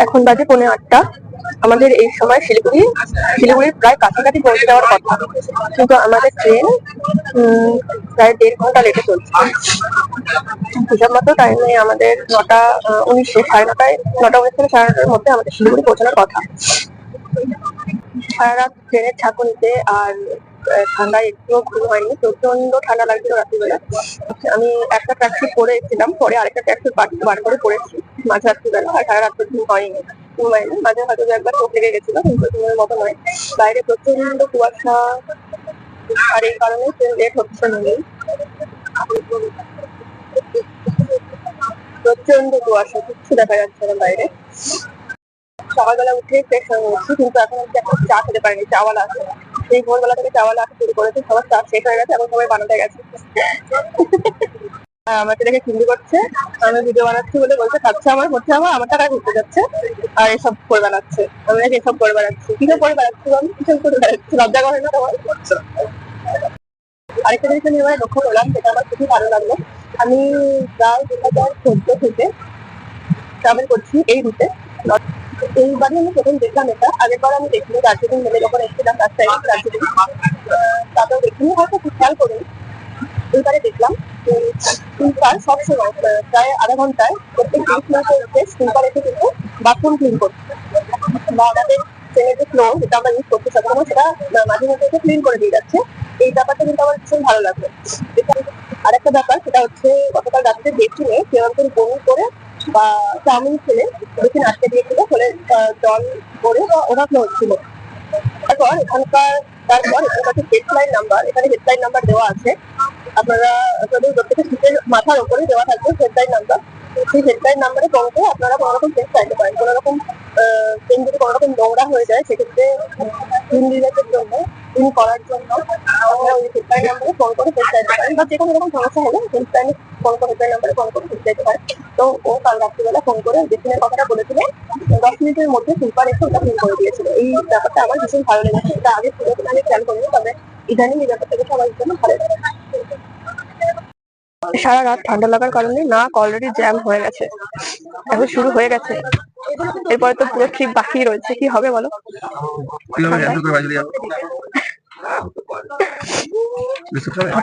এখন বাজে 8:45। আমাদের এই সময় শিলিগুড়ির প্রায় কাছাকাছি পৌঁছে যাওয়ার কথা, কিন্তু আমাদের ট্রেন প্রায় 1.5 ঘন্টা লেটে চলছে। হিসাব মতো টাইমে আমাদের 9:19, 9:30, 9:19 থেকে 9:30টার মধ্যে আমাদের শিলিগুড়ি পৌঁছানোর কথা। সারা রাত ট্রেনের ঝাঁকুনিতে আর ঠান্ডায় একটুও ঘুম হয়নি, প্রচন্ড ঠান্ডা লাগছিল রাত্রিবেলা। আমি একটা ট্যাক্সি করে এসেছিলাম, পরে আরেকটা ট্যাক্সি বার করে পড়েছি মাঝরাত্রিবেলা, আর সারা রাত্রে ঘুম হয়নি। মাঝে হয়তো একবার চোখ লেগে গেছিল, কিন্তু ঘুমের মতো নয়। বাইরে প্রচন্ড কুয়াশা, আর এই কারণে ট্রেন লেট হচ্ছে নেই। প্রচন্ড কুয়াশা, কিচ্ছু দেখা যাচ্ছে না বাইরে। সকালবেলা উঠে ফ্রেশ হয়ে নিচ্ছি, কিন্তু এখন অব্দি এখন চা খেতে পারিনি, চাওয়ালা আছে। সেই ভোরবেলা থেকে চাওয়ালা আসা শুরু করেছে, সবার চা শেষ হয়ে গেছে, এখন সবাই বানাতে গেছে। আমাকে দেখে চিন্তি করছে, আমি ভিডিও বানাচ্ছি বলে বলছে খাচ্ছে আমার, হচ্ছে আমার টাকা ঘুরতে যাচ্ছে, আর এসব করে বেড়াচ্ছে। আমি নাকি এসব করে বেড়াচ্ছি, কিসব করে বেড়াচ্ছি, আমি কিসব করে বেড়াচ্ছি, লজ্জা করে না তোমার? আরেকটা জিনিস আমি এবার লক্ষ্য করলাম, যেটা আমার খুবই ভালো লাগলো। আমি প্রায় 2014 থেকে ট্রাভেল করছি এই রুটে। এইবারই আমি প্রথম দেখলাম এটা, আগের বার আমি দেখিনি, দার্জিলিং মেলে যখন এসেছিলাম রাস্তায় দার্জিলিং, তারপর দেখিনি, হয়তো খুব খেয়াল করিনি। এইবারে দেখলাম স্লিপার সবসময় প্রায় আধা ঘন্টায় প্রত্যেক 30 মিনিটের মধ্যে স্লিপার এসে কিন্তু বাথরুম ক্লিন করছে, বা আমাদের ট্রেনের যে ফ্লোর যেটা আমরা ইউজ করছি সাধারণত, সেটা মাঝে মধ্যে এসে ক্লিন করে দিয়ে যাচ্ছে। এই ব্যাপারটা কিন্তু আমার ভীষণ ভালো লাগলো। আরেকটা ব্যাপার, সেটা হচ্ছে গতকাল রাত্রে বেসিনে কেউ একজন বমি করে বা চাউমিন খেলে বেসিন আটকে দিয়েছিল, ফলে জল পড়ে বা ওভারফ্লো হচ্ছিল। তারপর এখানকার হেডলাইন নাম্বার, এখানে হেডলাইন নাম্বার দেওয়া আছে। আপনারা আপনাদের প্রত্যেকটা সিটের মাথার উপরে দেওয়া থাকবে হেডলাইন নাম্বার। সেই হেডলাইন নাম্বারে ফোন করে আপনারা কোনো রকম চেঞ্জ চাইতে পারেন। কোনো রকম চেঞ্জ যদি কোনো রকম নোংরা হয়ে যায়, সেক্ষেত্রে ক্লিনলিনেসের জন্য, ক্লিন করার জন্য আপনারা ওই হেডলাইন নাম্বারে ফোন করে চেঞ্জ চাইতে পারেন, বা যে কোনো রকম সমস্যা হলে হেল্পলাইনে ফোন করে, হেডলাইন নাম্বারে ফোন করে চেঞ্জ চাইতে পারেন। তো ও কাল রাত্রিবেলা ফোন করে বেসিনের কথাটা বলেছিল, 10 মিনিটের মধ্যে স্লিপার এসে ওটা ক্লিন করে দিয়েছিল। এই ব্যাপারটা আমার ভীষণ ভালো লেগেছে, এটা আগে পুরোপুরি আমি খেয়াল করিনি, তবে ইদানিং এই ব্যাপারটা দেখে আমার জন্য ভালো লাগে। সারা রাত ঠান্ডা লাগার কারণে নাক অলরেডি জ্যাম হয়ে গেছে, এখন শুরু হয়ে গেছে। এরপরে তো পুরো ট্রিপ বাকি রয়েছে, কি হবে বলো?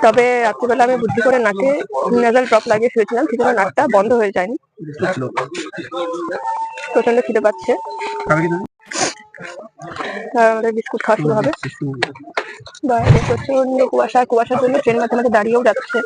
তবে রাত্রিবেলা আমি বুদ্ধি করে নাকে নেজাল ড্রপ লাগিয়ে শুয়েছিলাম, সেজন্য নাকটা বন্ধ হয়ে যায়নি। প্রচন্ড খিদে পাচ্ছে, আমাদের বিস্কুট খাওয়া শুরু হবে। বাইরে প্রচন্ড কুয়াশার জন্য ট্রেন মাঝে মাঝে দাঁড়িয়েও যাচ্ছে।